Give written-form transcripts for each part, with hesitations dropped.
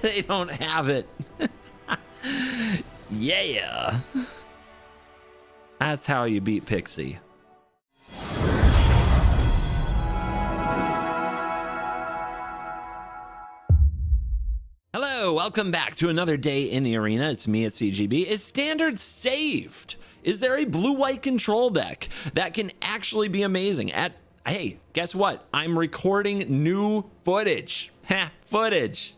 They don't have it. Yeah. That's how you beat Pixie. Hello, welcome back to another day in the arena. It's me at CGB. Is Standard saved? Is there a blue-white control deck that can actually be amazing? Hey, guess what? I'm recording new footage. Footage.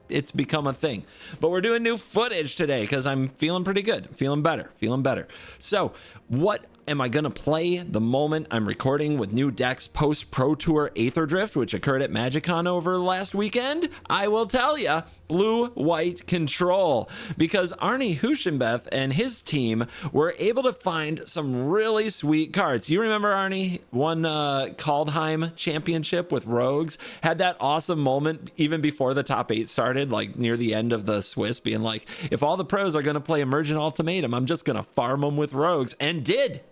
It's become a thing. But we're doing new footage today because I'm feeling pretty good. Feeling better. So what am I going to play the moment I'm recording with new decks post Pro Tour Aetherdift, which occurred at MagicCon over last weekend? I will tell you, blue-white control, because Arnie Huschenbeth and his team were able to find some really sweet cards. You remember Arnie won Kaldheim championship with Rogues, had that awesome moment even before the top 8 started, like near the end of the Swiss, being like, if all the pros are going to play Emergent Ultimatum, I'm just going to farm them with Rogues, and did.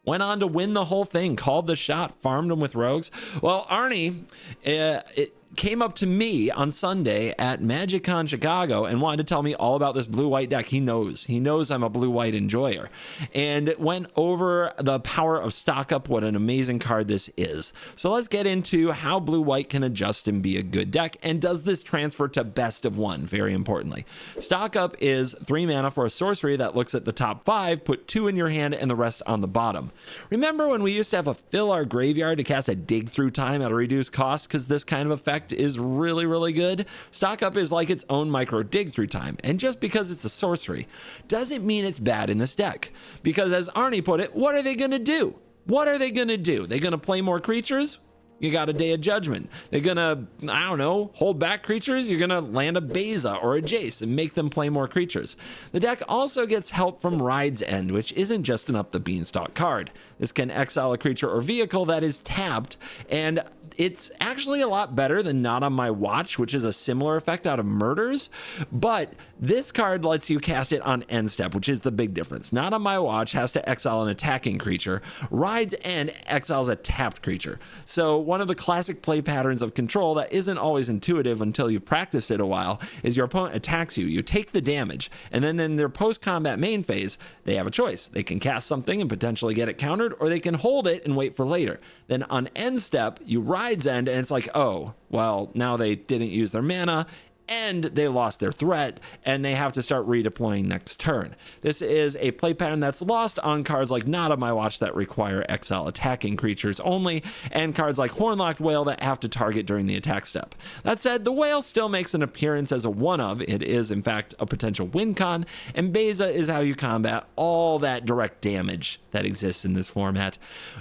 Went on to win the whole thing, called the shot, farmed them with Rogues. Well, Arnie, it came up to me on Sunday at MagicCon Chicago and wanted to tell me all about this blue-white deck. He knows I'm a blue-white enjoyer, and went over the power of stock up, what an amazing card this is. So let's get into how blue-white can adjust and be a good deck, and does this transfer to best of one, very importantly. Stock up is 3 mana for a sorcery that looks at the top 5, put 2 in your hand and the rest on the bottom. Remember when we used to have a fill our graveyard to cast a dig through time at a reduced cost, because this kind of effect is really good? Stock up is like its own micro dig through time, and just because it's a sorcery doesn't mean it's bad in this deck, because as Arnie put it, what are they gonna do? They're gonna play more creatures? You got a Day of Judgment. They're gonna, I don't know, hold back creatures? You're gonna land a Beza or a Jace and make them play more creatures. The deck also gets help from Ride's End, which isn't just an up the beanstalk card. This can exile a creature or vehicle that is tapped, and it's actually a lot better than Not on My Watch, which is a similar effect out of Murders, but this card lets you cast it on end step, which is the big difference. Not on My Watch has to exile an attacking creature. Ride's End exiles a tapped creature. So one of the classic play patterns of control that isn't always intuitive until you've practiced it a while is your opponent attacks you, you take the damage, and then in their post-combat main phase, they have a choice. They can cast something and potentially get it countered, or they can hold it and wait for later. Then on end step, you Ride's End, and it's like, oh, well, now they didn't use their mana, and they lost their threat, and they have to start redeploying next turn. This is a play pattern that's lost on cards like Not on My Watch that require exile attacking creatures only, and cards like Hornlocked Whale that have to target during the attack step. That said, the Whale still makes an appearance as a one-of. It is, in fact, a potential win con, and Beza is how you combat all that direct damage that exists in this format.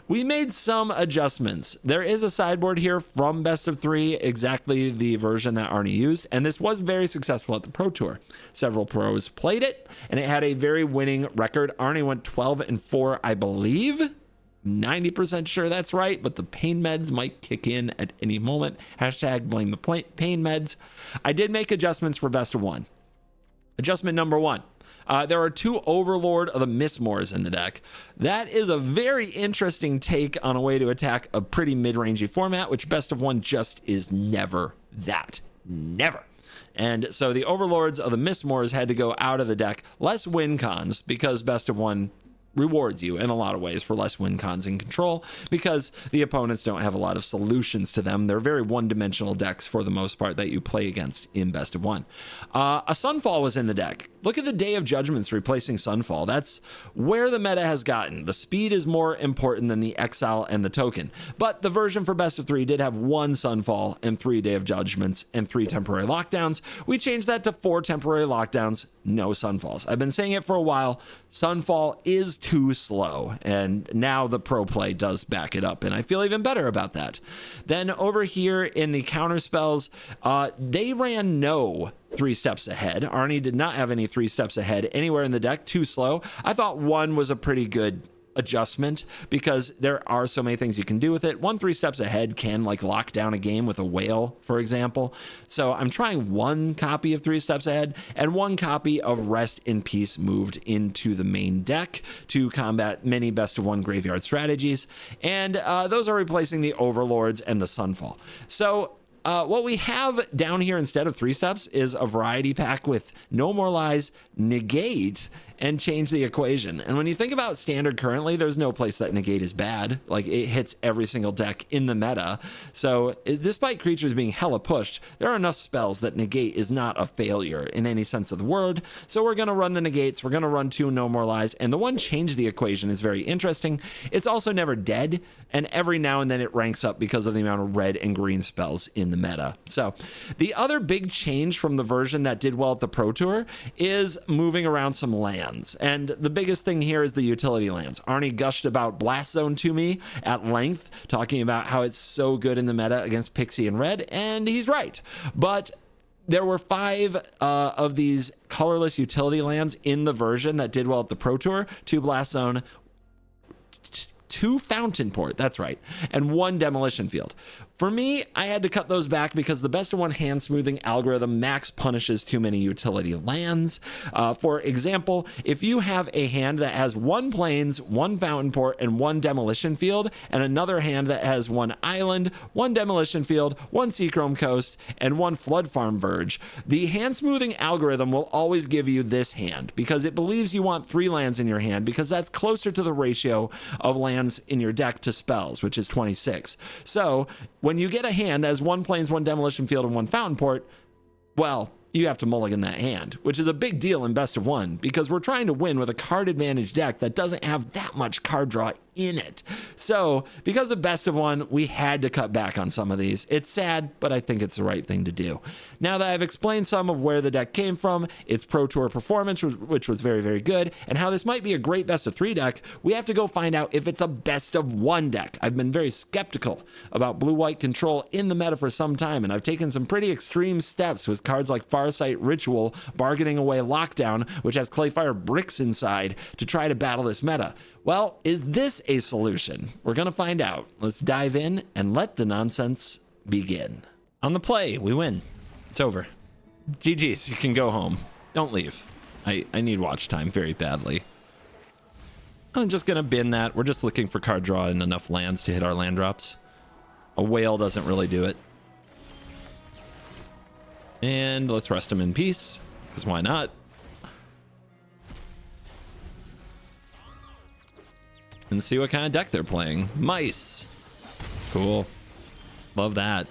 We made some adjustments. There is a sideboard here from Best of 3, exactly the version that Arnie used, and this was very successful at the Pro Tour. Several pros played it, and it had a very winning record. Arnie went 12-4, I believe. 90% sure that's right, but the pain meds might kick in at any moment. Hashtag blame the pain meds. I did make adjustments for Best of 1. Adjustment number 1. There are 2 Overlord of the Mistmores in the deck. That is a very interesting take on a way to attack a pretty mid-rangey format, which Best of 1 just is never that. Never. And so the Overlords of the Mistmores had to go out of the deck. Less win cons, because Best of 1 rewards you in a lot of ways for less win cons in control, because the opponents don't have a lot of solutions to them. They're very one-dimensional decks for the most part that you play against in Best of 1. A Sunfall was in the deck. Look at the Day of Judgments replacing Sunfall. That's where the meta has gotten. The speed is more important than the exile and the token. But the version for Best of 3 did have 1 Sunfall and 3 Day of Judgments and 3 temporary lockdowns. We changed that to 4 temporary lockdowns, no Sunfalls. I've been saying it for a while. Sunfall is too slow, and now the pro play does back it up, and I feel even better about that. Then over here in the counter spells, they ran no 3 steps ahead. Arnie did not have any 3 steps ahead anywhere in the deck. Too slow. I thought 1 was a pretty good adjustment because there are so many things you can do with it. 1 3 steps ahead can like lock down a game with a whale, for example. So I'm trying 1 copy of 3 steps ahead and 1 copy of Rest in Peace moved into the main deck to combat many best of 1 graveyard strategies. And those are replacing the Overlords and the Sunfall. So What we have down here instead of 3 steps is a variety pack with No More Lies, Negate, and change the equation. And when you think about standard currently, there's no place that negate is bad. Like, it hits every single deck in the meta. So despite creatures being hella pushed, there are enough spells that negate is not a failure in any sense of the word. So we're gonna run the negates, we're gonna run 2 No More Lies, and the one change the equation is very interesting. It's also never dead, and every now and then it ranks up because of the amount of red and green spells in the meta. So the other big change from the version that did well at the Pro Tour is moving around some lands. And the biggest thing here is the utility lands. Arnie gushed about Blast Zone to me at length, talking about how it's so good in the meta against Pixie and Red, and he's right. But there were 5 of these colorless utility lands in the version that did well at the Pro Tour: 2 Blast Zone, 2 Fountain Port, that's right, and 1 Demolition Field. For me, I had to cut those back because the best of 1 hand smoothing algorithm max punishes too many utility lands. For example, if you have a hand that has 1 Plains, 1 Fountain Port, and 1 Demolition Field, and another hand that has 1 Island, 1 Demolition Field, 1 Seachrome Coast, and 1 Flood Farm Verge, the hand smoothing algorithm will always give you this hand because it believes you want 3 lands in your hand because that's closer to the ratio of lands in your deck to spells, which is 26. So when you get a hand that has 1 Plains, 1 Demolition Field, and 1 Fountain Port, well, you have to mulligan that hand, which is a big deal in best of 1 because we're trying to win with a card advantage deck that doesn't have that much card draw in it. So because of best of 1, we had to cut back on some of these. It's sad, but I think it's the right thing to do. Now that I've explained some of where the deck came from, its Pro Tour performance, which was very, very good, and how this might be a great best of 3 deck, we have to go find out if it's a best of 1 deck. I've been very skeptical about blue-white control in the meta for some time, and I've taken some pretty extreme steps with cards like Farsight Ritual, bargaining away Lockdown, which has Clayfire Bricks inside, to try to battle this meta. Well, is this a solution? We're gonna find out. Let's dive in and let the nonsense begin. On the play, we win. It's over. GG's, you can go home. Don't leave. I need watch time very badly. I'm just gonna bin that. We're just looking for card draw and enough lands to hit our land drops. A whale doesn't really do it. And let's rest him in peace, because why not? And see what kind of deck they're playing. Mice. Cool. Love that.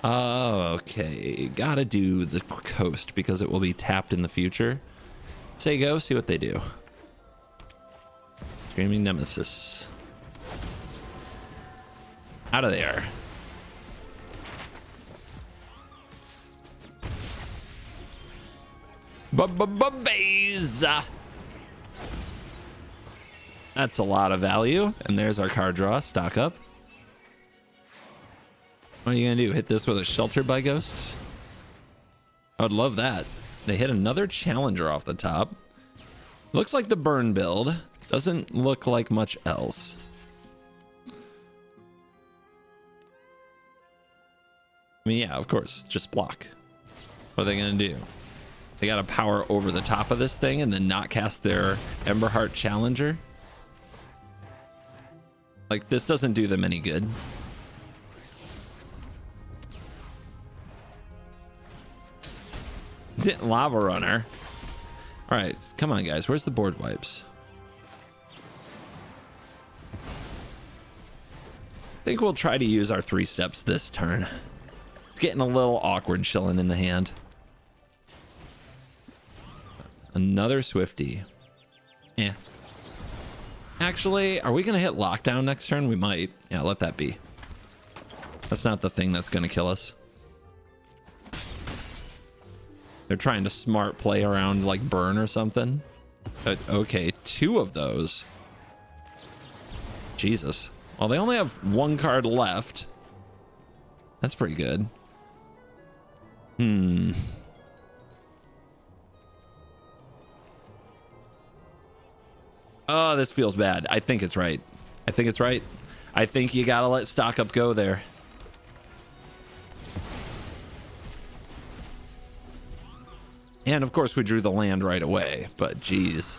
Okay. Gotta do the coast because it will be tapped in the future. Say go, see what they do. Screaming Nemesis. Out of there. Beza. That's a lot of value. And there's our card draw. Stock up. What are you gonna do? Hit this with a Sheltered by Ghosts? I would love that. They hit another Challenger off the top. Looks like the burn build. Doesn't look like much else. I mean, yeah, of course, just block. What are they gonna do? They gotta power over the top of this thing and then not cast their Emberheart Challenger. Like, this doesn't do them any good. Lava Runner. All right, come on, guys. Where's the board wipes? I think we'll try to use our 3 steps this turn. It's getting a little awkward chilling in the hand. Another Swifty. Yeah. Actually, are we going to hit Lockdown next turn? We might. Yeah, let that be. That's not the thing that's going to kill us. They're trying to smart play around like burn or something. But, okay, 2 of those. Jesus. Well, they only have 1 card left. That's pretty good. Oh, this feels bad. I think it's right. I think it's right. I think you gotta let stock up go there. And of course we drew the land right away, but geez.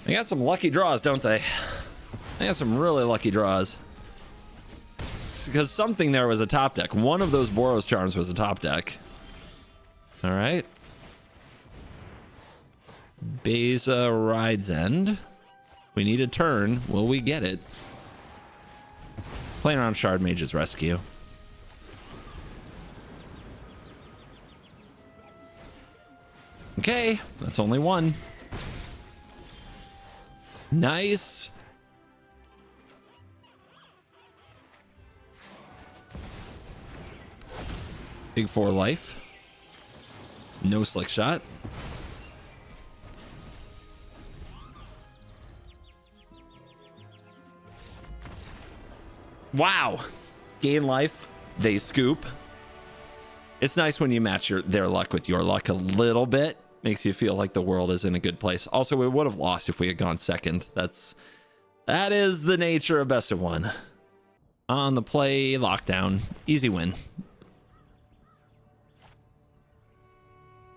They got some lucky draws, don't they? They got some really lucky draws. Because something there was a top deck. One of those Boros Charms was a top deck. All right. Beza Ride's End. We need a turn. Will we get it? Playing around Shard Mage's Rescue. Okay, that's only one. Nice. Big 4 life. No slick shot. Wow. Gain life. They scoop. It's nice when you match their luck with your luck a little bit. Makes you feel like the world is in a good place. Also, we would have lost if we had gone second. That is the nature of best of one. On the play, lockdown. Easy win.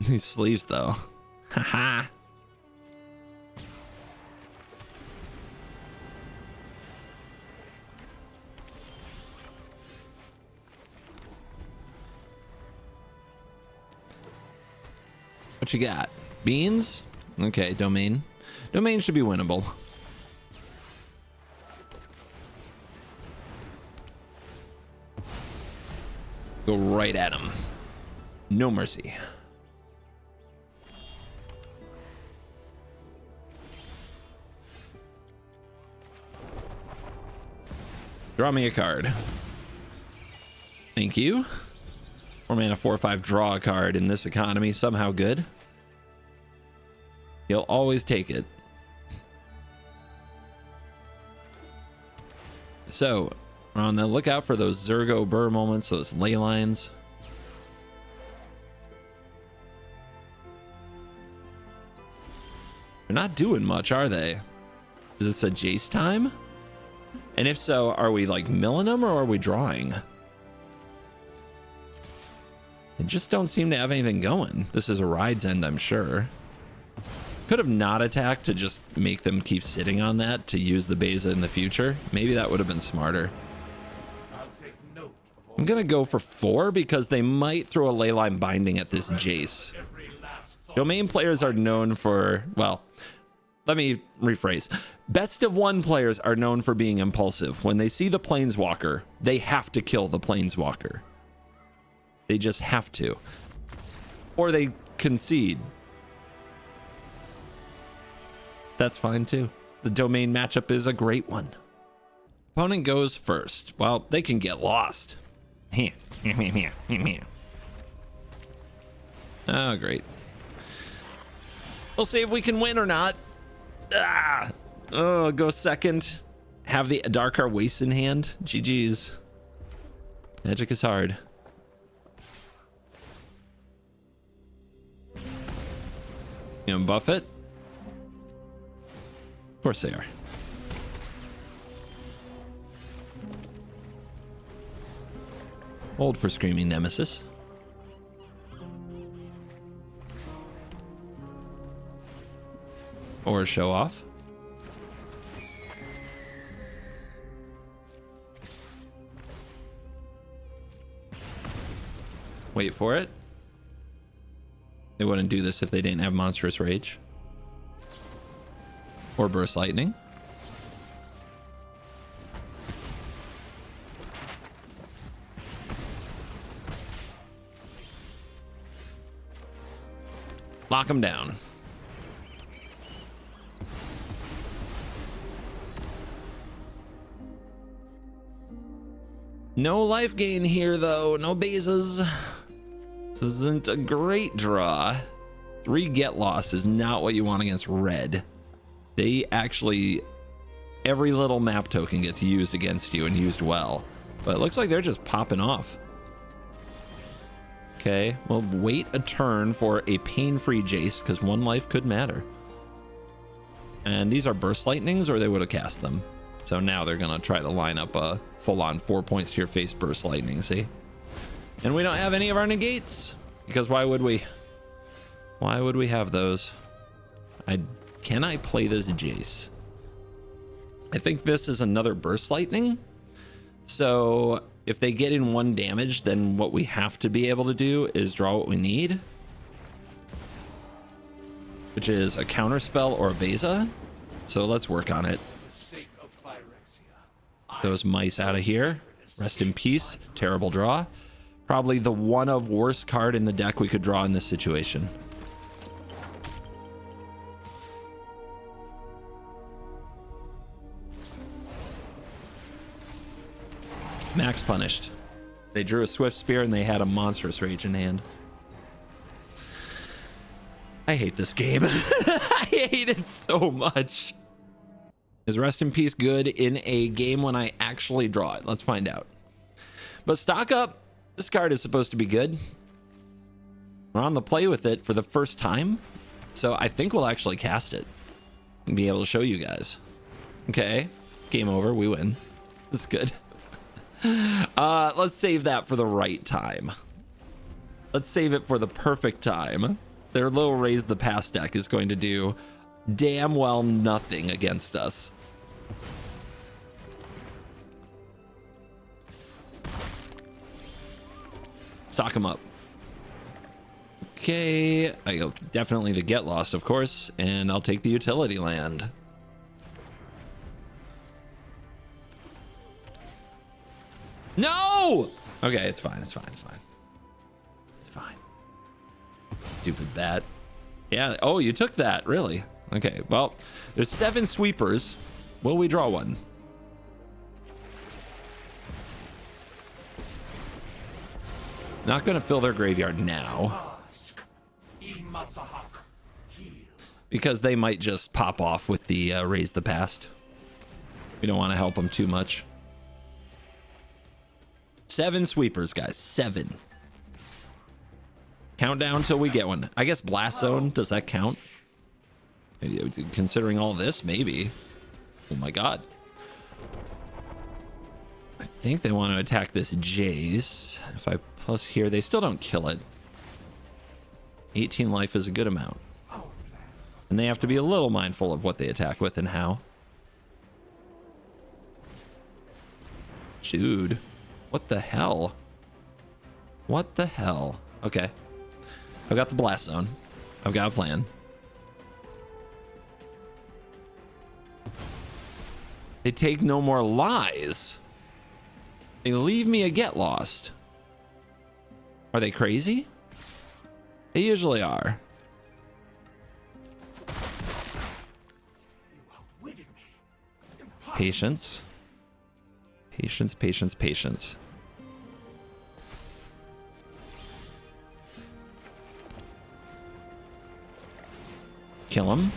These sleeves, though. Haha. What you got? Beans? Okay, domain. Domain should be winnable. Go right at him. No mercy. Draw me a card. Thank you. 4 mana, 4/5, draw a card in this economy. Somehow good. You'll always take it. So, we're on the lookout for those Zergo Burr moments, those ley lines. They're not doing much, are they? Is this a Jace time? And if so, are we like milling them or are we drawing? They just don't seem to have anything going. This is a Ride's End, I'm sure. Could have not attacked to just make them keep sitting on that to use the Beza in the future. Maybe that would have been smarter. I'm gonna go for 4 because they might throw a Leyline Binding at this Jace. Domain players are known for, well, let me rephrase. Best of one players are known for being impulsive. When they see the Planeswalker, they have to kill the Planeswalker. They just have to. Or they concede. That's fine too. The domain matchup is a great one. Opponent goes first. Well, they can get lost. Oh, great. We'll see if we can win or not. Oh, go second. Have the Darkar Waste in hand. GG's. Magic is hard. You know, buff it? Of course they are. Hold for Screaming Nemesis. Or show off. Wait for it. They wouldn't do this if they didn't have Monstrous Rage. Or Burst Lightning. Lock them down. No life gain here, though. No Bezas. This isn't a great draw. 3 get loss is not what you want against red. They actually, every little map token gets used against you and used well. But it looks like they're just popping off. Okay, we'll wait a turn for a pain-free Jace, because 1 life could matter. And these are Burst Lightnings, or they would have cast them. So now they're going to try to line up a full-on 4 points to your face Burst Lightning, see? And we don't have any of our negates, because why would we? Why would we have those? I can I play this Jace? I think this is another burst lightning. So if they get in 1 damage, then what we have to be able to do is draw what we need, which is a counter spell or a Beza. So let's work on it. Those mice out of here. Rest in peace. Terrible draw. Probably the one of worst card in the deck we could draw in this situation. Max punished. They drew a Swift Spear and they had a Monstrous Rage in hand. I hate this game. I hate it so much. Is Rest in Peace good in a game when I actually draw it? Let's find out. But stock up. This card is supposed to be good. We're on the play with it for the first time. So I think we'll actually cast it and be able to show you guys. Okay. Game over. We win. That's good. Let's save that for the right time. Let's save it for the perfect time. Their little Raise the Pass deck is going to do damn well nothing against us. Stock them up. Okay, I'll definitely the Get Lost, of course, and I'll take the utility land. No! Okay, it's fine, it's fine, it's fine. It's fine. Stupid bat. Yeah, oh, you took that, really? Okay, well, there's 7 sweepers. Will we draw one? Not gonna fill their graveyard now, because they might just pop off with the Raise the Past. We don't want to help them too much. 7 sweepers, guys. 7. Countdown till we get one. I guess Blast Zone, does that count? Maybe, considering all this, maybe. Oh my god. I think they want to attack this Jace. If I plus here, they still don't kill it. 18 life is a good amount. And they have to be a little mindful of what they attack with and how. Dude. What the hell? What the hell? Okay. I've got the Blast Zone. I've got a plan. They take no more lies. They leave me a Get Lost. Are they crazy? They usually are. Patience. Patience, patience, patience. Kill him.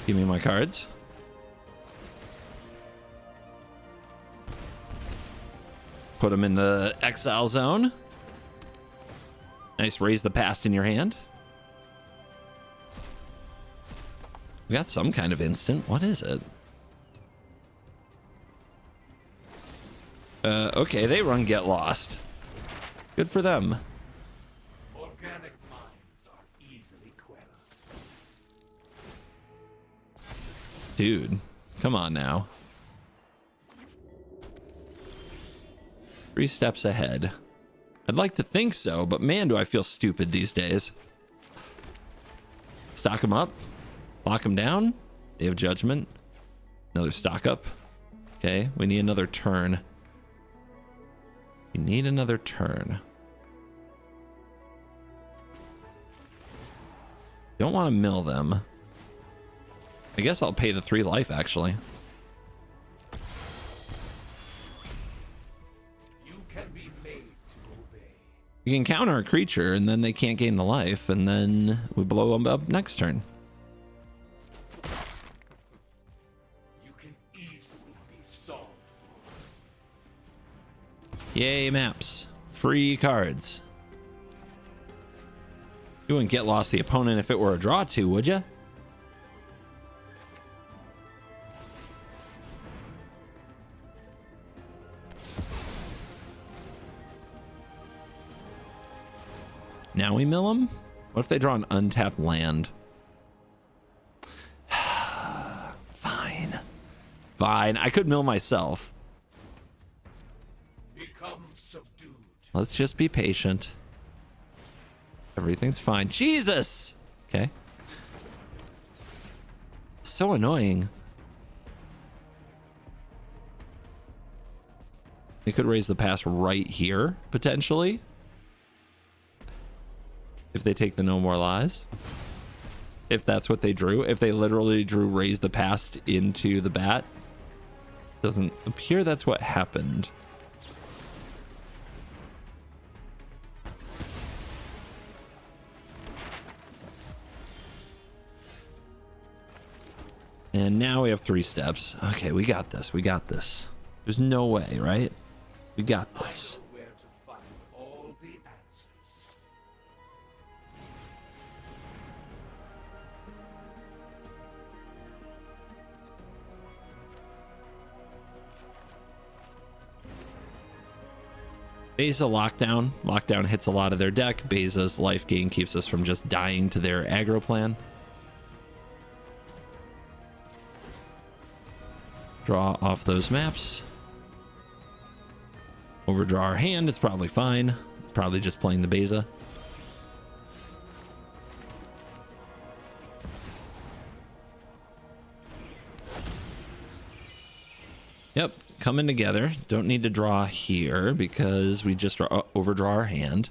Give me my cards. Put him in the exile zone. Nice, Raise the Past in your hand. We got some kind of instant. What is it? Okay, they run Get Lost. Good for them. Organic minds are easily quelled. Dude, come on now. 3 steps ahead. I'd like to think so, but man, do I feel stupid these days. Stock them up. Lock them down. They have Judgment. Another stock up. Okay, we need another turn. We need another turn. Don't want to mill them. I guess I'll pay the 3 life, actually. You can be made to obey. We can counter a creature, and then they can't gain the life, and then we blow them up next turn. You can easily be solved. Yay, maps. Free cards. You wouldn't Get Lost the opponent if it were a draw 2, would you? Now we mill him? What if they draw an untapped land? Fine. Fine. I could mill myself. Become subdued. Let's just be patient. Everything's fine. Jesus! Okay. So annoying. They could raise the pass right here, potentially. If they take the no more lies. If that's what they drew. If they literally drew raise the past into the bat. Doesn't appear that's what happened. And now we have 3 steps. Okay, we got this. We got this. There's no way, right? We got this. I know where to find all the answers. Beza lockdown. Lockdown hits a lot of their deck. Beza's life gain keeps us from just dying to their aggro plan. Draw off those maps. Overdraw our hand. It's probably fine. Probably just playing the Beza. Yep, coming together. Don't need to draw here because we just overdraw our hand.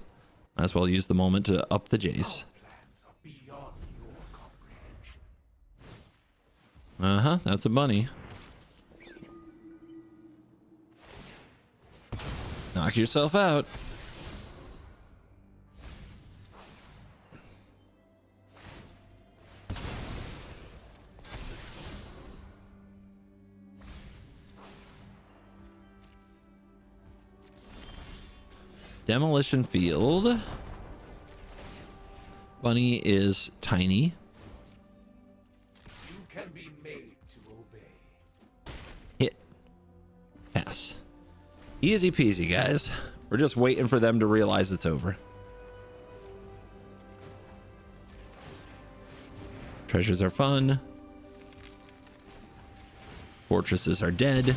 Might as well use the moment to up the Jace. Plans are beyond your comprehension. Uh-huh, that's a bunny. Knock yourself out. Demolition field. Bunny is tiny. You can be made to obey. Hit. Pass. Easy peasy, guys. We're just waiting for them to realize it's over. Treasures are fun. Fortresses are dead.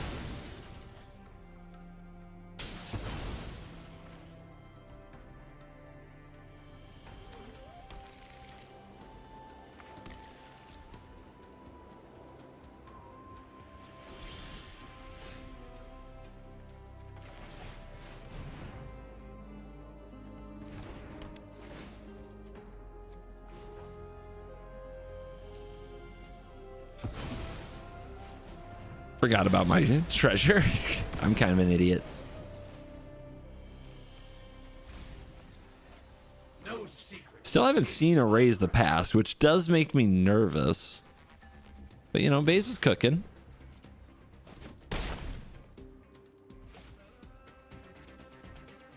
Forgot about my treasure. I'm kind of an idiot. No secret. Still haven't seen a raise the past, which does make me nervous. But you know, Baze is cooking.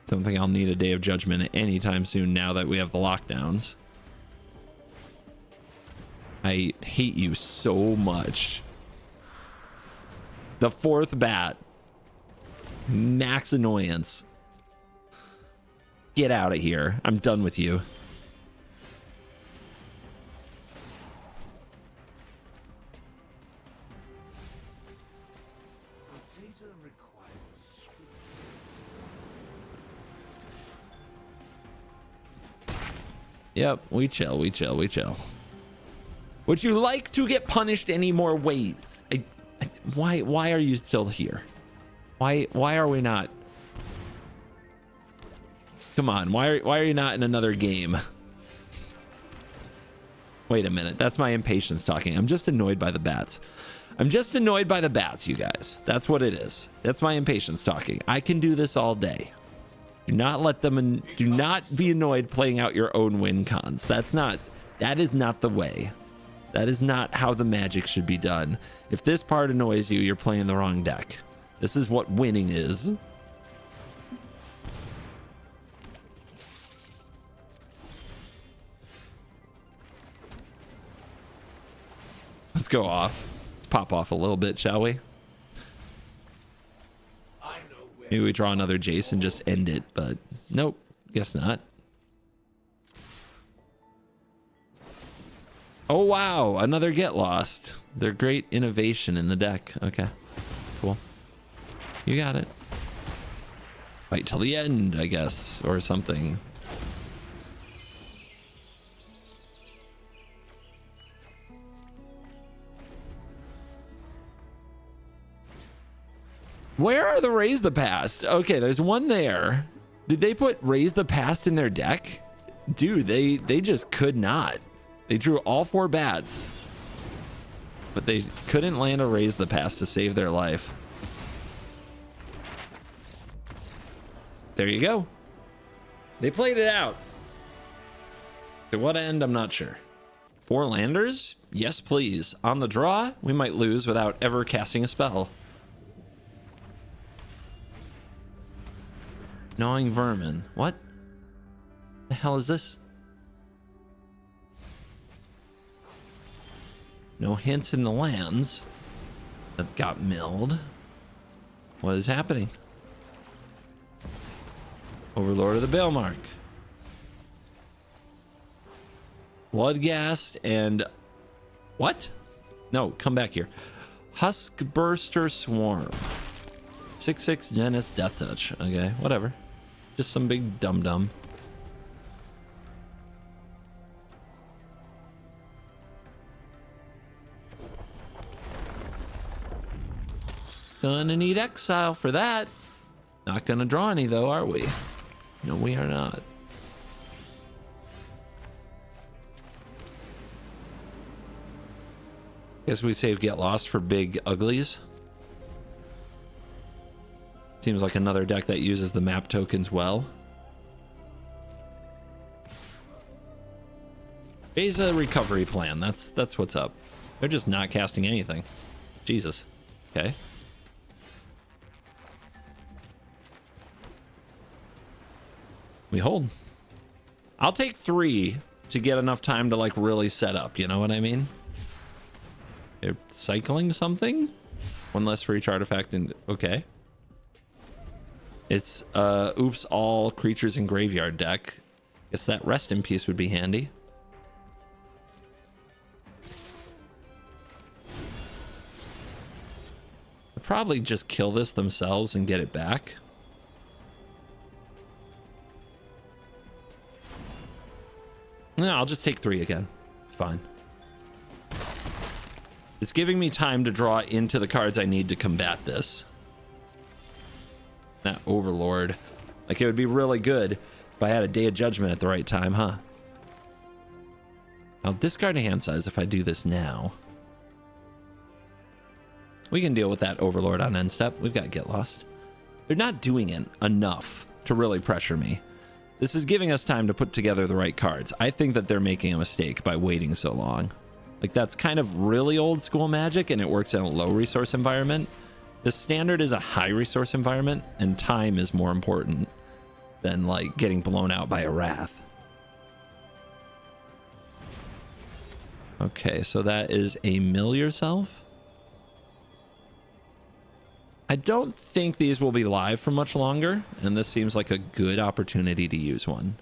Don't think I'll need a Day of Judgment anytime soon now that we have the lockdowns. I hate you so much. The 4th bat. Max annoyance. Get out of here. I'm done with you. Potato requires Yep, we chill, we chill, we chill. Would you like to get punished any more ways? Why are you still here? Why are we not? Come on, why are you not in another game? Wait a minute, that's my impatience talking. I'm just annoyed by the bats. I'm just annoyed by the bats, you guys. That's what it is. That's my impatience talking. I can do this all day. Do not let them in, do not be annoyed playing out your own win cons. That is not the way. That is not how the magic should be done. If this part annoys you, you're playing the wrong deck. This is what winning is. Let's go off. Let's pop off a little bit, shall we? I know where. Maybe we draw another Jace and just end it, but nope, guess not. Oh, wow. Another Get Lost. They're great innovation in the deck. Okay, cool. You got it. Fight till the end, I guess, or something. Where are the Raise the Past? Okay, there's one there. Did they put Raise the Past in their deck? Dude, they just could not. They drew all 4 bats, but they couldn't land a Raise the Past to save their life. There you go. They played it out. To what end, I'm not sure. 4 landers? Yes, please. On the draw, we might lose without ever casting a spell. Gnawing Vermin. What the hell is this? No hints in the lands that got milled. What is happening? Overlord of the Balemark. Bloodghast and... What? No, come back here. Huskburster Swarm. 6/6 Genis Death Touch. Okay, whatever. Just some big dum-dum. Gonna need exile for that. Not gonna draw any though, are we? No, we are not. Guess we save Get Lost for big uglies. Seems like another deck that uses the map tokens well. Beza recovery plan. That's what's up. They're just not casting anything. Jesus. Okay. We hold. I'll take 3 to get enough time to like really set up. You know what I mean? They're cycling something. 1 less for each artifact. And okay. It's oops all creatures in graveyard deck. Guess that rest in peace would be handy. They'll probably just kill this themselves and get it back. No, I'll just take 3 again. Fine. It's giving me time to draw into the cards I need to combat this. That Overlord. Like, it would be really good if I had a Day of Judgment at the right time, huh? I'll discard a hand size if I do this now. We can deal with that Overlord on end step. We've got Get Lost. They're not doing it enough to really pressure me. This is giving us time to put together the right cards. I think that they're making a mistake by waiting so long. Like, that's kind of really old school Magic, and it works in a low resource environment. The standard is a high resource environment, and time is more important than like getting blown out by a Wrath. Okay, so that is a Mill Yourself. I don't think these will be live for much longer, and this seems like a good opportunity to use one.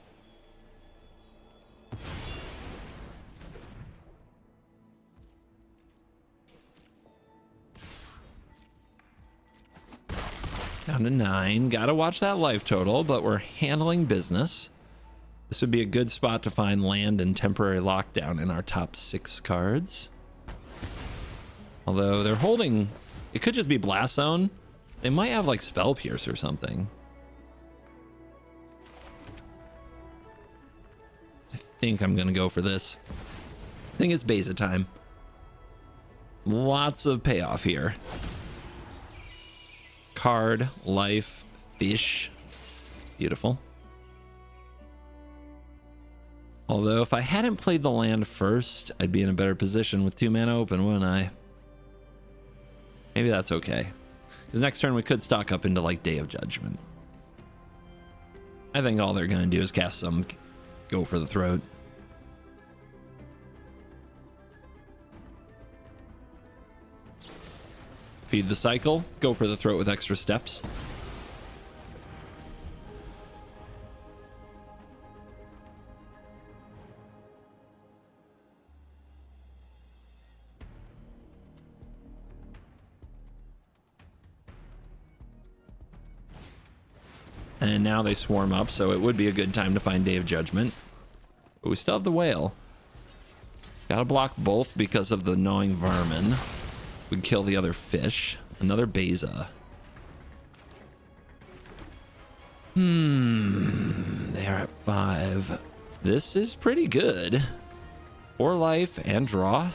Down to 9. Gotta watch that life total, but we're handling business. This would be a good spot to find land and temporary lockdown in our top 6 cards. Although they're holding... It could just be Blast Zone. They might have like Spell Pierce or something. I think I'm gonna go for this. I think it's Beza time. Lots of payoff here. Card, life, fish. Beautiful. Although if I hadn't played the land first, I'd be in a better position with 2 mana open, wouldn't I? Maybe that's okay. Because next turn we could stock up into like Day of Judgment. I think all they're going to do is cast some Go for the Throat. Feed the cycle, Go for the Throat with extra steps. And now they swarm up, so it would be a good time to find Day of Judgment. But we still have the whale. Gotta block both because of the gnawing vermin. We can kill the other fish. Another Beza. They're at 5. This is pretty good. 4 life and draw.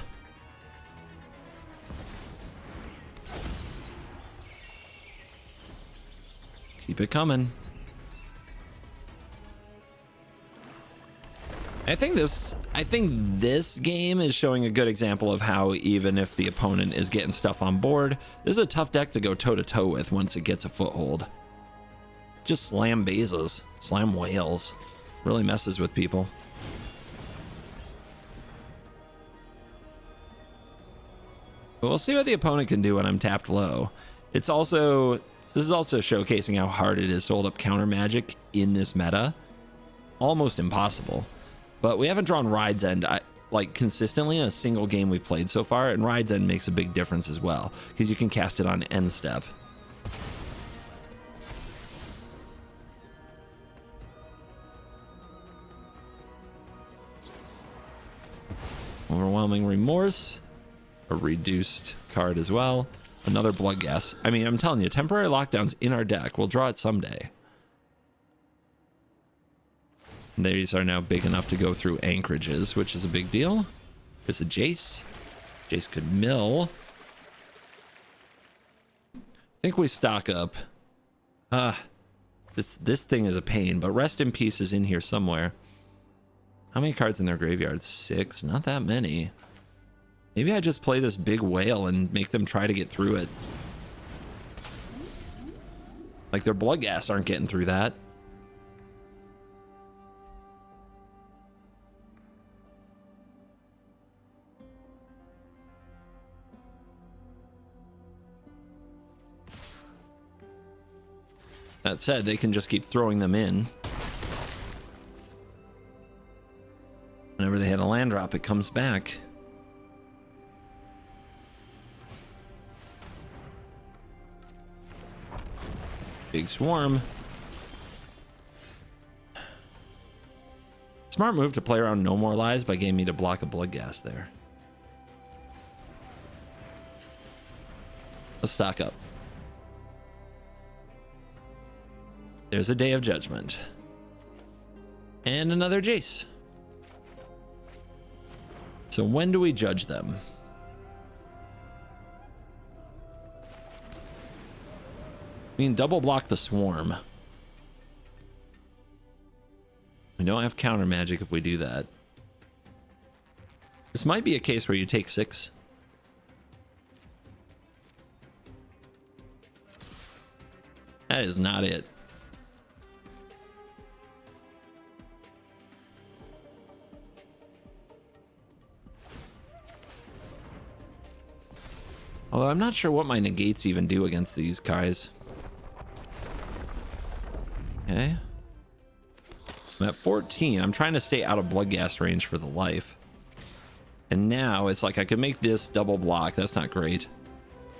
Keep it coming. I think this game is showing a good example of how even if the opponent is getting stuff on board, this is a tough deck to go toe-to-toe with once it gets a foothold. Just slam Bezas, slam whales. Really messes with people. But we'll see what the opponent can do when I'm tapped low. This is also showcasing how hard it is to hold up counter magic in this meta. Almost impossible. But we haven't drawn Ride's End like consistently in a single game we've played so far, and Ride's End makes a big difference as well because you can cast it on end step. Overwhelming Remorse, a reduced card as well. Another Blood Gas. I mean, I'm telling you, temporary lockdowns in our deck. We'll draw it someday. These are now big enough to go through anchorages, which is a big deal. There's a Jace. Jace could mill. I think we stock up. This thing is a pain, but Rest in Peace is in here somewhere. How many cards in their graveyard? 6? Not that many. Maybe I just play this big whale and make them try to get through it. Like their Blood Gas aren't getting through that. That said, they can just keep throwing them in. Whenever they hit a land drop, it comes back. Big swarm. Smart move to play around No More Lies by getting me to block a Blood Gas there. Let's stock up. There's a Day of Judgment. And another Jace. So when do we judge them? We can double block the swarm. We don't have counter magic if we do that. This might be a case where you take 6. That is not it. Although I'm not sure what my negates even do against these guys. Okay. I'm at 14. I'm trying to stay out of Blood Gas range for the life. And now it's like I could make this double block. That's not great.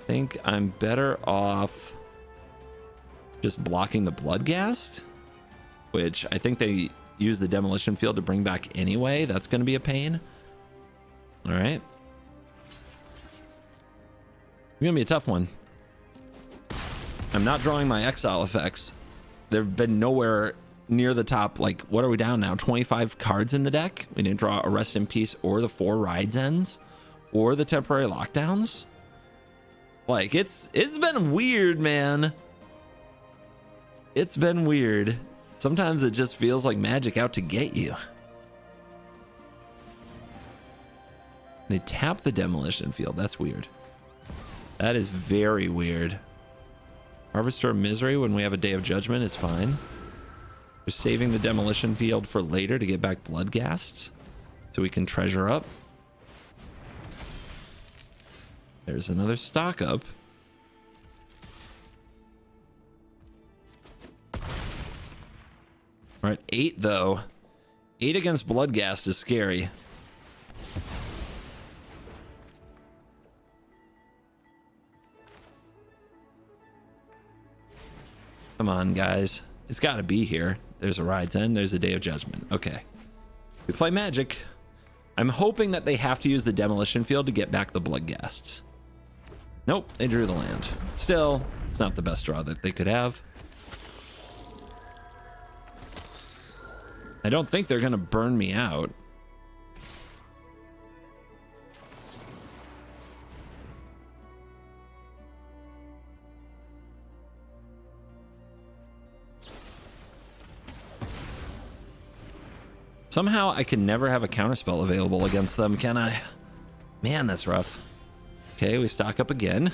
I think I'm better off just blocking the Blood Gas, which I think they use the Demolition Field to bring back anyway. That's going to be a pain. All right. It's gonna be a tough one. I'm not drawing my exile effects. They've been nowhere near the top. Like, what are we down now? 25 cards in the deck. We didn't draw a Rest in Peace or the 4 Rides Ends or the temporary lockdowns. Like, it's been weird, man. It's been weird. Sometimes it just feels like Magic out to get you. They tap the Demolition Field. That's weird. That is very weird. Harvester of Misery when we have a Day of Judgment is fine. We're saving the Demolition Field for later to get back Blood Gasts so we can treasure up. There's another stock up. All right, 8 though. 8 against Blood Gas is scary. Come on, guys. It's got to be here. There's a Ride's End. There's a Day of Judgment. Okay. We play Magic. I'm hoping that they have to use the Demolition Field to get back the Bloodghasts. Nope, they drew the land. Still, it's not the best draw that they could have. I don't think they're going to burn me out. Somehow I can never have a counterspell available against them, can I? Man, that's rough. Okay, we stock up again.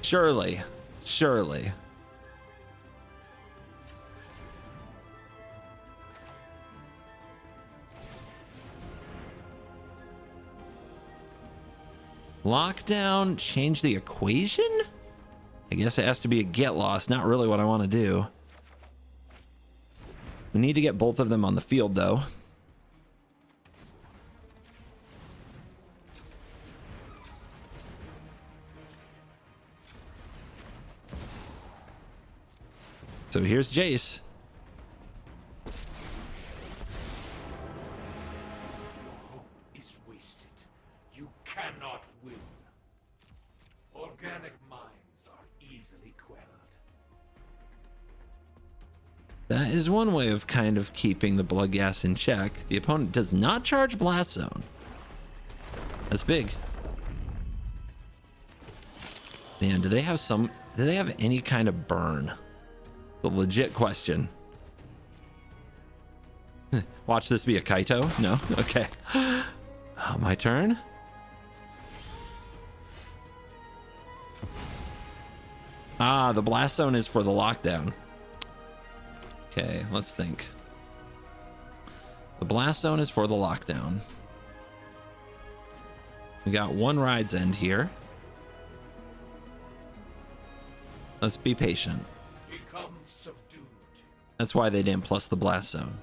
Surely. Surely. Lockdown, change the equation? I guess it has to be a get lost, not really what I want to do. We need to get both of them on the field, though. So here's Jace. Hope is wasted. You cannot win. Organic minds are easily quelled. That is one way of kind of keeping the Bloodghast in check. The opponent does not charge Blast Zone. That's big. Man, do they have any kind of burn? The legit question. Watch this be a Kaito? No? Okay. Oh, my turn? Ah, the Blast Zone is for the lockdown. Okay, let's think. The Blast Zone is for the lockdown. We got one Ride's End here. Let's be patient. Become subdued. That's why they didn't plus the Blast Zone.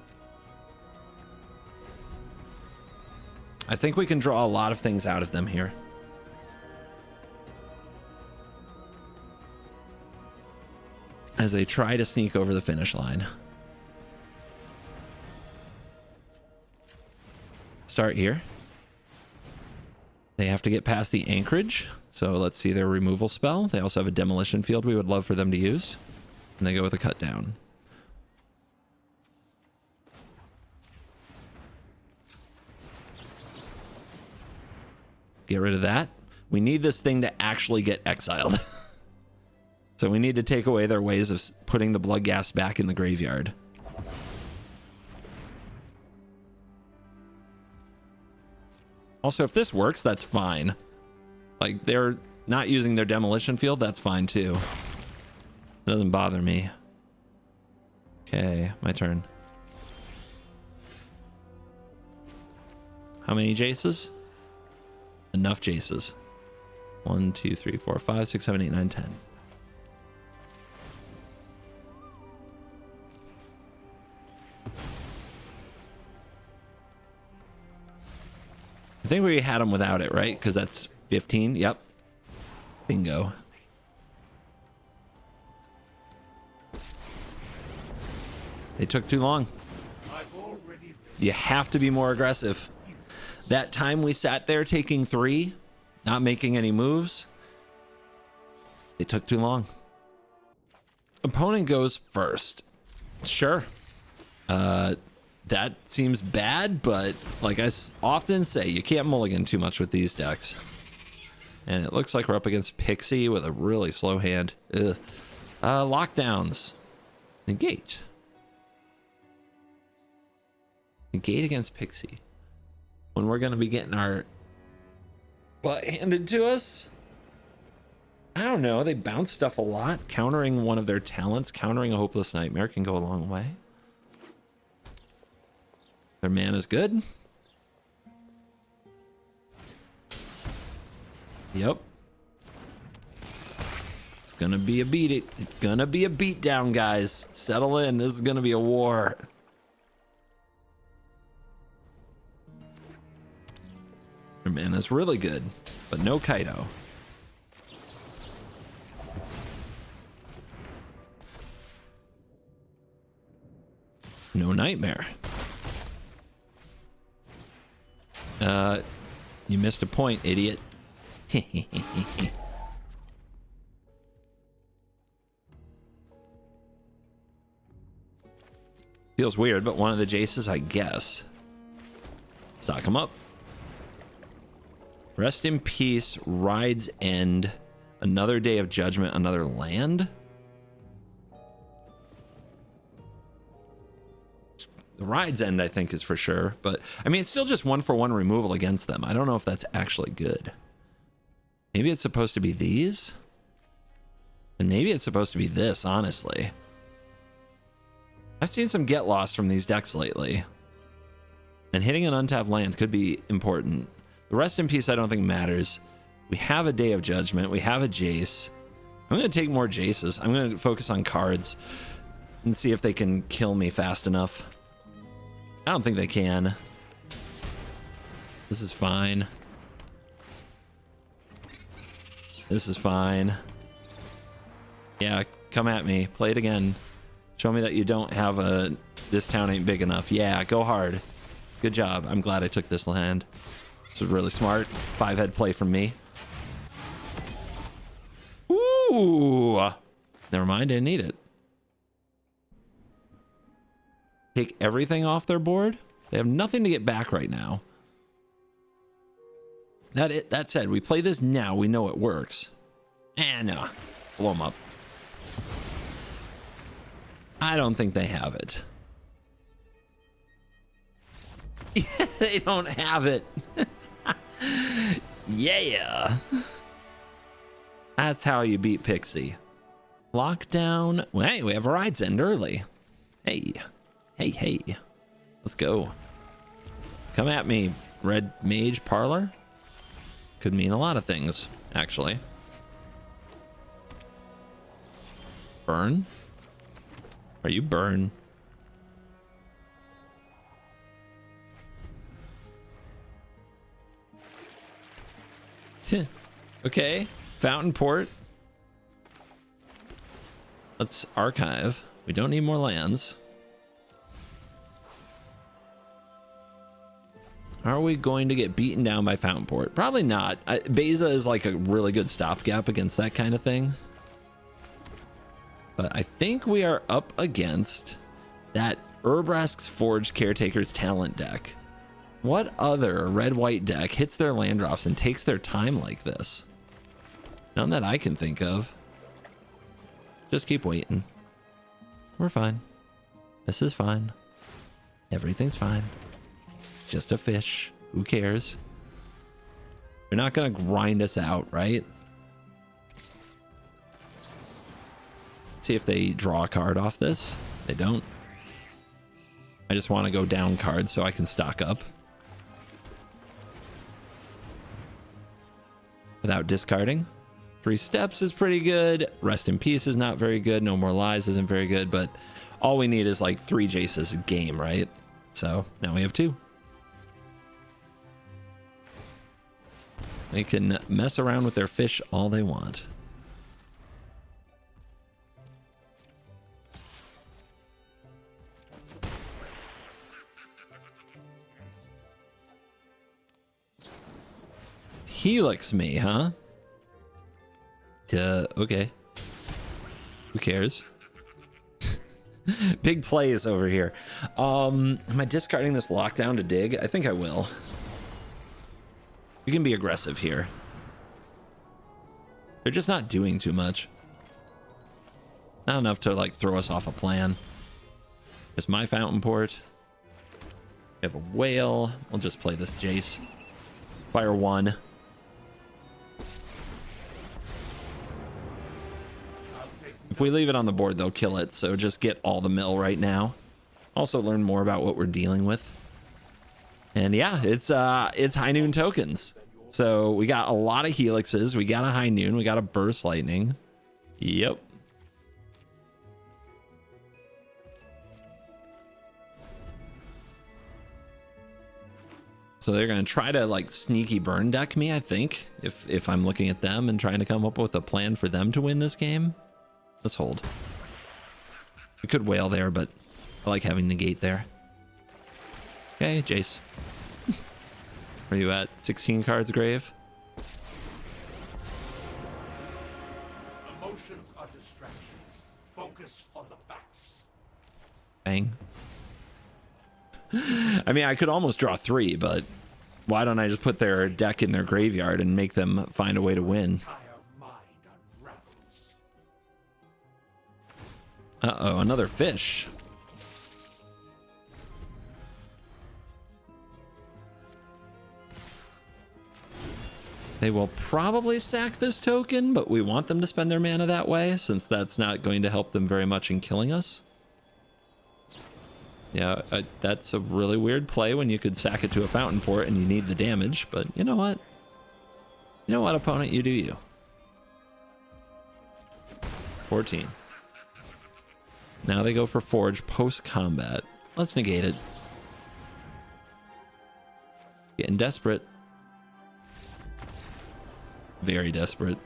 I think we can draw a lot of things out of them here. As they try to sneak over the finish line. Start here. They have to get past the anchorage. So let's see their removal spell. They also have a demolition field we would love for them to use. And they go with a cut down. Get rid of that. We need this thing to actually get exiled. So we need to take away their ways of putting the Bloodghast back in the graveyard. Also, if this works, that's fine. Like, they're not using their demolition field, that's fine too. It doesn't bother me. Okay, my turn. How many Jaces? Enough Jaces. 1, 2, 3, 4, 5, 6, 7, 8, 9, 10. I think we had them without it, right? Because that's 15. Yep. Bingo. They took too long. You have to be more aggressive. That time we sat there taking 3, not making any moves, they took too long. Opponent goes first. Sure. That seems bad, but like I often say, you can't mulligan too much with these decks. And it looks like we're up against Pixie with a really slow hand. Ugh. Lockdowns. Negate. Negate against Pixie. When we're going to be getting our butt handed to us? I don't know. They bounce stuff a lot. Countering one of their talents, countering a Hopeless Nightmare can go a long way. Their mana's good. Yep. It's gonna be a It's gonna be a beatdown, guys. Settle in. This is gonna be a war. Their mana's really good, but no Kaito. No nightmare. You missed a point, idiot. Feels weird, but one of the Jaces, I guess. Stock him up. Rest in peace, Ride's End. Another Day of Judgment, another land? The Ride's End, I think, is for sure. But, I mean, it's still just 1-for-1 removal against them. I don't know if that's actually good. Maybe it's supposed to be these? And maybe it's supposed to be this, honestly. I've seen some get lost from these decks lately. And hitting an untapped land could be important. The Rest in Peace I don't think matters. We have a Day of Judgment. We have a Jace. I'm going to take more Jaces. I'm going to focus on cards and see if they can kill me fast enough. I don't think they can. This is fine. This is fine. Yeah, come at me. Play it again. Show me that you don't have a... This town ain't big enough. Yeah, go hard. Good job. I'm glad I took this land. This was really smart. 5-head play from me. Ooh! Never mind, didn't need it. Take everything off their board? They have nothing to get back right now. That said, we play this now. We know it works. No. Blow them up. I don't think they have it. They don't have it. Yeah. That's how you beat Pixie. Lockdown. Hey, we have a Ride's End early. Hey. Hey. Let's go. Come at me, Red Mage Parlor. Could mean a lot of things, actually. Burn? Are you burn? Okay. Fountain Port. Let's archive. We don't need more lands. Are we going to get beaten down by Fountain Port? Probably not. Beza is like a really good stopgap against that kind of thing. But I think we are up against that Urbrask's Forged Caretaker's Talent deck. What other red-white deck hits their land drops and takes their time like this? None that I can think of. Just keep waiting. We're fine. This is fine. Everything's fine. It's just a fish. Who cares? They're not gonna grind us out, right? See if they draw a card off this. They don't. I just want to go down cards so I can stock up. Without discarding. 3 steps is pretty good. Rest in Peace is not very good. No More Lies isn't very good, but all we need is like 3 Jaces a game, right? So now we have 2. They can mess around with their fish all they want. Helix me, huh? Okay. Who cares? Big plays over here. Am I discarding this lockdown to dig? I think I will. We can be aggressive here. They're just not doing too much. Not enough to like throw us off a plan. There's my Fountain Port. We have a whale. We'll just play this Jace. Fire 1. If we leave it on the board, they'll kill it. So just get all the mill right now. Also learn more about what we're dealing with. And yeah, it's High Noon tokens. So we got a lot of Helixes. We got a High Noon. We got a Burst Lightning. Yep. So they're going to try to like sneaky burn deck me, I think, if I'm looking at them and trying to come up with a plan for them to win this game. Let's hold. We could whale there, but I like having negate there. Okay, Jace. Where are you at? 16 cards grave? Emotions are distractions. Focus on the facts. Bang. I mean, I could almost draw 3, but why don't I just put their deck in their graveyard and make them find a way to win? Entire mind unravels. Uh-oh, another fish. They will probably sack this token, but we want them to spend their mana that way, since that's not going to help them very much in killing us. Yeah, that's a really weird play when you could sack it to a fountain port and you need the damage, but you know what? You know what, opponent? You do you. 14. Now they go for Forge post-combat. Let's negate it. Getting desperate. Very desperate.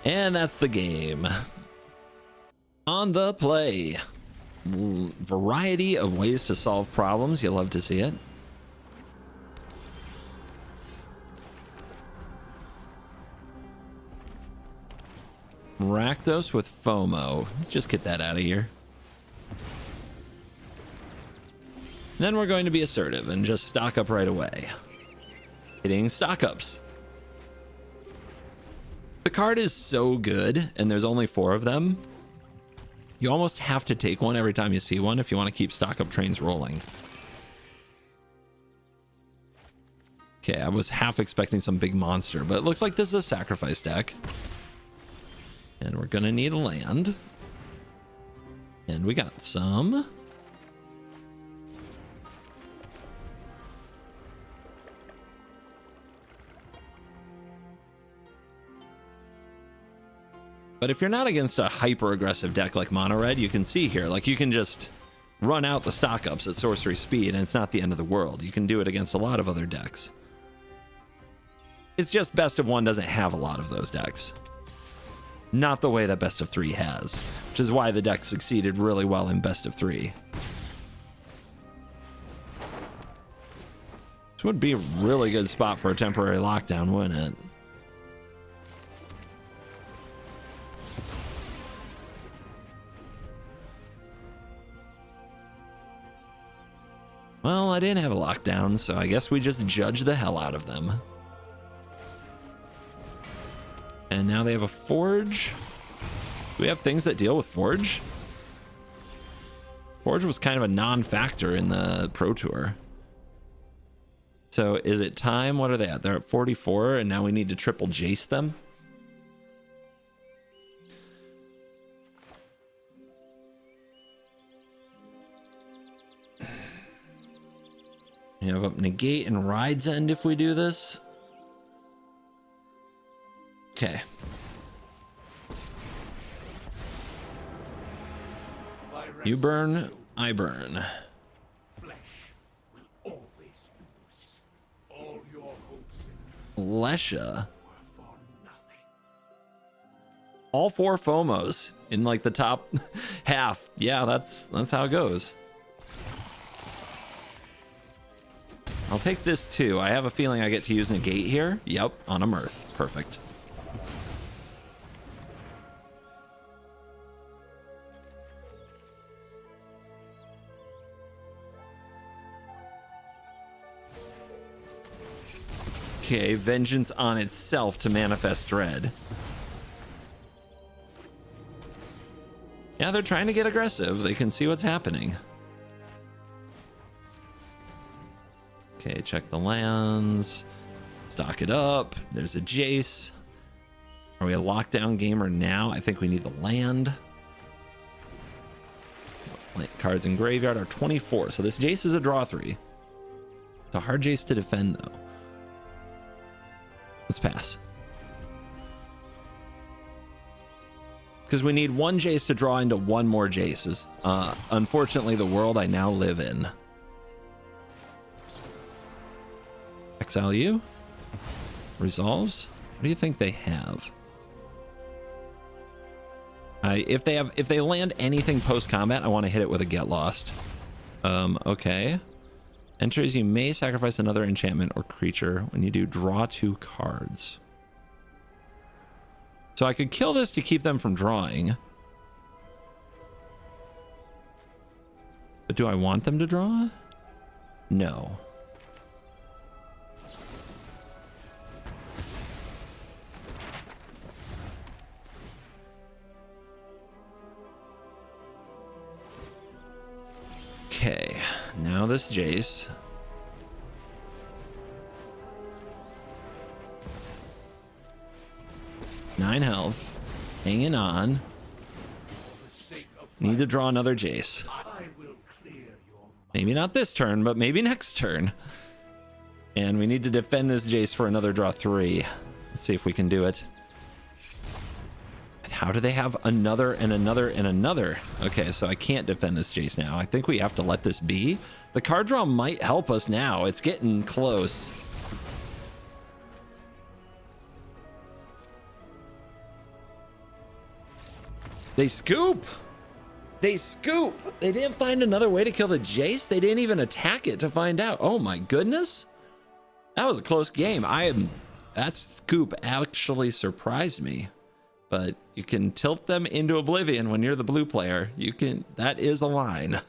And that's the game. On the play. Variety of ways to solve problems. You love to see it. Rakdos with FOMO. Just get that out of here. Then we're going to be assertive and just stock up right away. Hitting stock ups. The card is so good, and there's only 4 of them. You almost have to take one every time you see one if you want to keep stock up trains rolling. Okay, I was half expecting some big monster, but it looks like this is a sacrifice deck. And we're gonna need a land. And we got some. But if you're not against a hyper aggressive deck like mono red, you can see here, like you can just run out the stock ups at sorcery speed and it's not the end of the world. You can do it against a lot of other decks. It's just best of 1 doesn't have a lot of those decks. Not the way that best of 3 has, which is why the deck succeeded really well in best of 3. This would be a really good spot for a temporary lockdown, wouldn't it? Well, I didn't have a lockdown, so I guess we just judge the hell out of them. And now they have a Forge. Do we have things that deal with Forge? Forge was kind of a non-factor in the Pro Tour. So is it time? What are they at? They're at 44, and now we need to triple Jace them? You have up Negate and Ride's End if we do this. Okay. You burn, I burn. Flesh will always lose. All your hopes and dreams Lesha. were for nothing. All 4 FOMOs in like the top half. Yeah, that's how it goes. I'll take this too. I have a feeling I get to use Negate here. Yep, on a Mirth. Perfect. Okay, vengeance on itself to manifest dread. Yeah, they're trying to get aggressive. They can see what's happening. Okay, check the lands. Stock it up. There's a Jace. Are we a lockdown gamer now? I think we need the land. Cards in graveyard are 24. So this Jace is a draw 3. It's a hard Jace to defend though. Let's pass. Because we need 1 Jace to draw into 1 more Jace. Is unfortunately the world I now live in. Exile you. Resolves. What do you think they have? If they land anything post combat, I want to hit it with a get lost. Okay. Enters, you may sacrifice another enchantment or creature. When you do, draw 2 cards. So I could kill this to keep them from drawing. But do I want them to draw? No. Okay, now this Jace. Nine health, hanging on. Need to draw another Jace. Maybe not this turn, but maybe next turn. And we need to defend this Jace for another draw 3. Let's see if we can do it. How do they have another and another and another? Okay, so I can't defend this Jace now. I think we have to let this be. The card draw might help us now. It's getting close. They scoop. They scoop. They didn't find another way to kill the Jace. They didn't even attack it to find out. Oh my goodness. That was a close game. That scoop actually surprised me. But you can tilt them into oblivion when you're the blue player. That is a line.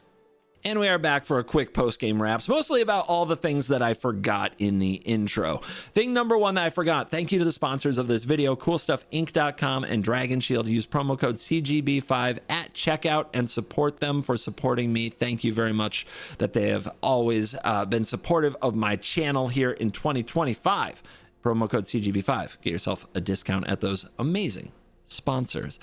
And we are back for a quick post-game wraps, mostly about all the things that I forgot in the intro. Thing number 1 that I forgot, thank you to the sponsors of this video, CoolStuffInc.com and Dragon Shield. Use promo code CGB5 at checkout and support them for supporting me. Thank you very much that they have always been supportive of my channel here in 2025. Promo code CGB5. Get yourself a discount at those amazing sponsors.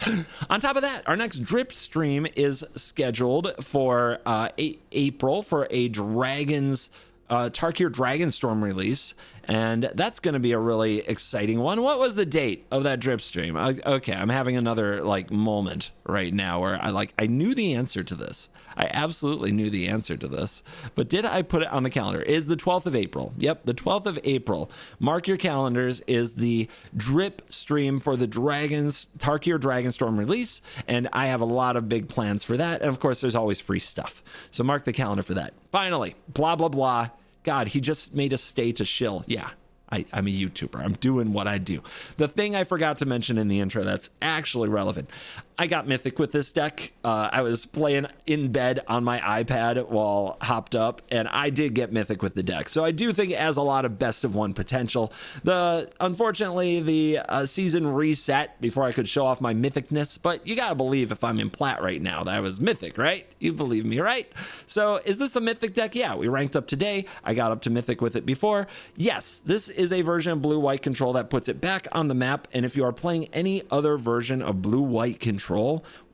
On top of that, our next drip stream is scheduled for April for a Tarkir Dragonstorm release, and that's going to be a really exciting one. What was the date of that drip stream? Okay, I'm having another moment right now where I knew the answer to this. I absolutely knew the answer to this, but did I put it on the calendar? It is the 12th of April. Yep, the 12th of April. Mark your calendars, is the drip stream for the Tarkir Dragonstorm release, and I have a lot of big plans for that, and of course there's always free stuff, so mark the calendar for that. Finally, blah blah blah. God, he just made us stay to shill. Yeah, I'm a YouTuber. I'm doing what I do. The thing I forgot to mention in the intro that's actually relevant. I got Mythic with this deck. I was playing in bed on my iPad while hopped up, and I did get Mythic with the deck. So I do think it has a lot of best of 1 potential. Unfortunately, the season reset before I could show off my Mythicness, but you gotta believe if I'm in plat right now that I was Mythic, right? You believe me, right? So is this a Mythic deck? Yeah, we ranked up today. I got up to Mythic with it before. Yes, this is a version of blue-white control that puts it back on the map, and if you are playing any other version of blue-white control,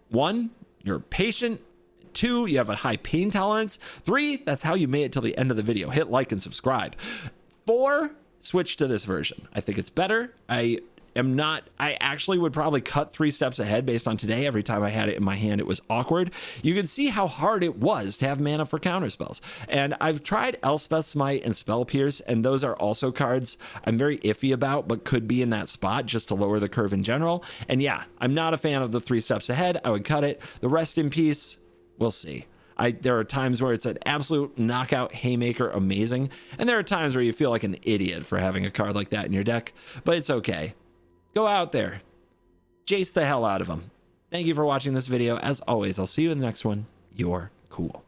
1, you're patient. 2, you have a high pain tolerance. 3, that's how you made it till the end of the video. Hit like and subscribe. 4, switch to this version. I think it's better. I actually would probably cut 3 steps ahead based on today. Every time I had it in my hand, it was awkward. You can see how hard it was to have mana for counterspells. And I've tried Elspeth Smite and Spell Pierce, and those are also cards I'm very iffy about, but could be in that spot just to lower the curve in general. And yeah, I'm not a fan of the 3 steps ahead. I would cut it. The Rest in Peace, we'll see. There are times where it's an absolute knockout haymaker, amazing. And there are times where you feel like an idiot for having a card like that in your deck, but it's okay. Go out there, Jace the hell out of them. Thank you for watching this video. As always, I'll see you in the next one. You're cool.